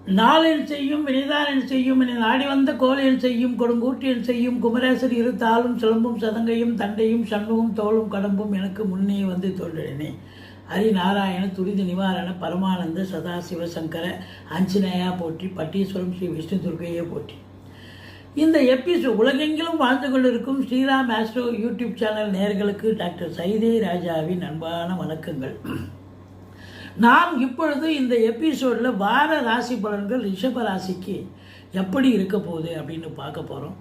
நாளென் செய்யும் வினைதானென் செய்யும் என நாடி வந்த கோலென் செய்யும் கொடுங்கூற்றியன் செய்யும் குமரேசர் இரு தாளும் சிலம்பும் சதங்கையும் தண்டையும் சண்முகம் தோளும் கடம்பும் எனக்கு முன்னே வந்து தோன்றினே. ஹரிநாராயண துரித நிவாரண பரமானந்த சதாசிவ சங்கர ஆஞ்சநேயா போற்றி, பட்டீஸ்வரம் ஸ்ரீ விஷ்ணு துர்க்கையை போற்றி. இந்த எபிசோட் உலகெங்கிலும் வாழ்ந்து கொண்டிருக்கும் ஸ்ரீராம் ஆஸ்ட்ரோ யூடியூப் சேனல் நேயர்களுக்கு டாக்டர் சைதே ராஜாவின் அன்பான வணக்கங்கள். நாம் இப்பொழுது இந்த எபிசோடில் வார ராசி பலன்கள் ரிஷப ராசிக்கு எப்படி இருக்க போகுது அப்படின்னு பார்க்க போகிறோம்.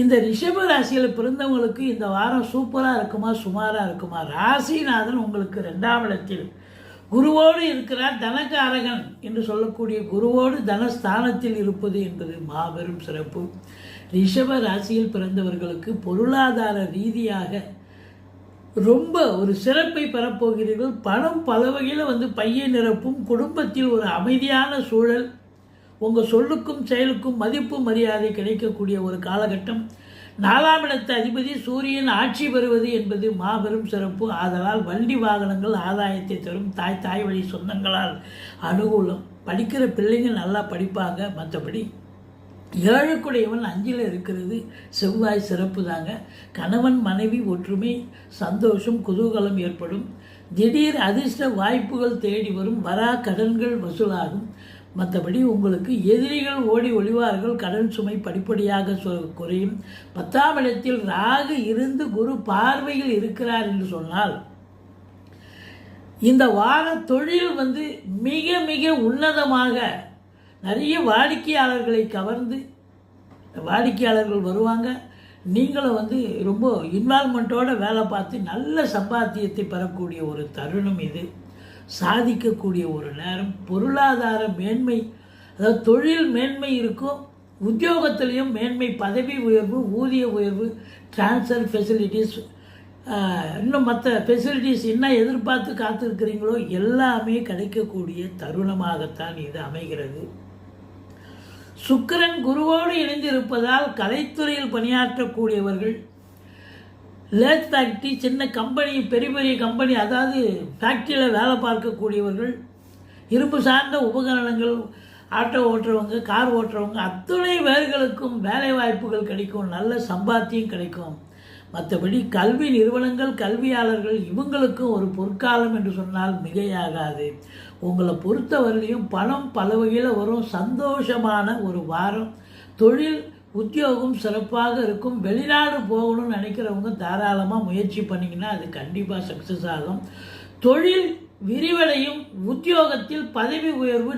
இந்த ரிஷப ராசியில் பிறந்தவங்களுக்கு இந்த வாரம் சூப்பராக இருக்குமா சுமாராக இருக்குமா? ராசிநாதன் உங்களுக்கு 2ஆம் இடத்தில் குருவோடு இருக்கிறார். தனகாரகன் என்று சொல்லக்கூடிய குருவோடு தனஸ்தானத்தில் இருப்பது என்பது மாபெரும் சிறப்பு. ரிஷப ராசியில் பிறந்தவர்களுக்கு பொருளாதார ரீதியாக ரொம்ப ஒரு சிறப்பை பெறப்போகிறீர்கள். பணம் பல வகையில் பையை நிரப்பும். குடும்பத்தில் ஒரு அமைதியான சூழல், உங்கள் சொல்லுக்கும் செயலுக்கும் மதிப்பு மரியாதை கிடைக்கக்கூடிய ஒரு காலகட்டம். 4ஆம் இடத்து அதிபதி சூரியன் ஆட்சி பெறுவது என்பது மாபெரும் சிறப்பு. ஆதலால் வண்டி வாகனங்கள் ஆதாயத்தை தரும். தாய் வழி சொந்தங்களால் அனுகூலம். படிக்கிற பிள்ளைங்க நல்லா படிப்பாங்க. மற்றபடி 7க்குடையவன் 5ல் இருக்கிறது. செவ்வாய் சிறப்பு தாங்க. கணவன் மனைவி ஒற்றுமை, சந்தோஷம், குதூகலம் ஏற்படும். திடீர் அதிர்ஷ்ட வாய்ப்புகள் தேடி வரும். வரா கடன்கள் வசூலாகும். மற்றபடி உங்களுக்கு எதிரிகள் ஓடி ஒளிவார்கள். கடன் சுமை படிப்படியாக குறையும். 10ஆம் இடத்தில் ராகு இருந்து குரு பார்வையில் இருக்கிறார் என்று சொன்னால் இந்த வார தொழில் மிக மிக உன்னதமாக நிறைய வாடிக்கையாளர்களை கவர்ந்து வாடிக்கையாளர்கள் வருவாங்க. நீங்களும் ரொம்ப இன்வால்மெண்ட்டோடு வேலை பார்த்து நல்ல சம்பாத்தியத்தை பெறக்கூடிய ஒரு தருணம் இது. சாதிக்கக்கூடிய ஒரு நேரம். பொருளாதார மேன்மை, அதாவது தொழில் மேன்மை இருக்கும். உத்தியோகத்திலையும் மேன்மை, பதவி உயர்வு, ஊதிய உயர்வு, டிரான்ஸ்ஃபர் ஃபெசிலிட்டிஸ், இன்னும் மற்ற ஃபெசிலிட்டிஸ் என்ன எதிர்பார்த்து காத்திருக்கிறீங்களோ எல்லாமே கிடைக்கக்கூடிய தருணமாகத்தான் இது அமைகிறது. சுக்கிரன் குருவோடு இணைந்திருப்பதால் கலைத்துறையில் பணியாற்றக்கூடியவர்கள், லேத் ஃபேக்ட்ரி, சின்ன கம்பெனி, பெரிய கம்பெனி, அதாவது ஃபேக்ட்ரியில் வேலை பார்க்கக்கூடியவர்கள், இரும்பு சார்ந்த உபகரணங்கள், ஆட்டோ ஓட்டுறவங்க, கார் ஓட்டுறவங்க, அத்துணை பேர்களுக்கும் வேலை வாய்ப்புகள் கிடைக்கும். நல்ல சம்பாத்தியம் கிடைக்கும். மற்றபடி கல்வி நிறுவனங்கள், கல்வியாளர்கள், இவங்களுக்கும் ஒரு பொற்காலம் என்று சொன்னால் மிகையாகாது. உங்களை பொறுத்தவரையிலையும் பணம் பல வகையில் வரும். சந்தோஷமான ஒரு வாரம். தொழில் உத்தியோகம் சிறப்பாக இருக்கும். வெளிநாடு போகணும்னு நினைக்கிறவங்க தாராளமாக முயற்சி பண்ணிங்கன்னா அது கண்டிப்பாக சக்ஸஸ் ஆகும். தொழில் விரிவடையும். உத்தியோகத்தில் பதவி உயர்வு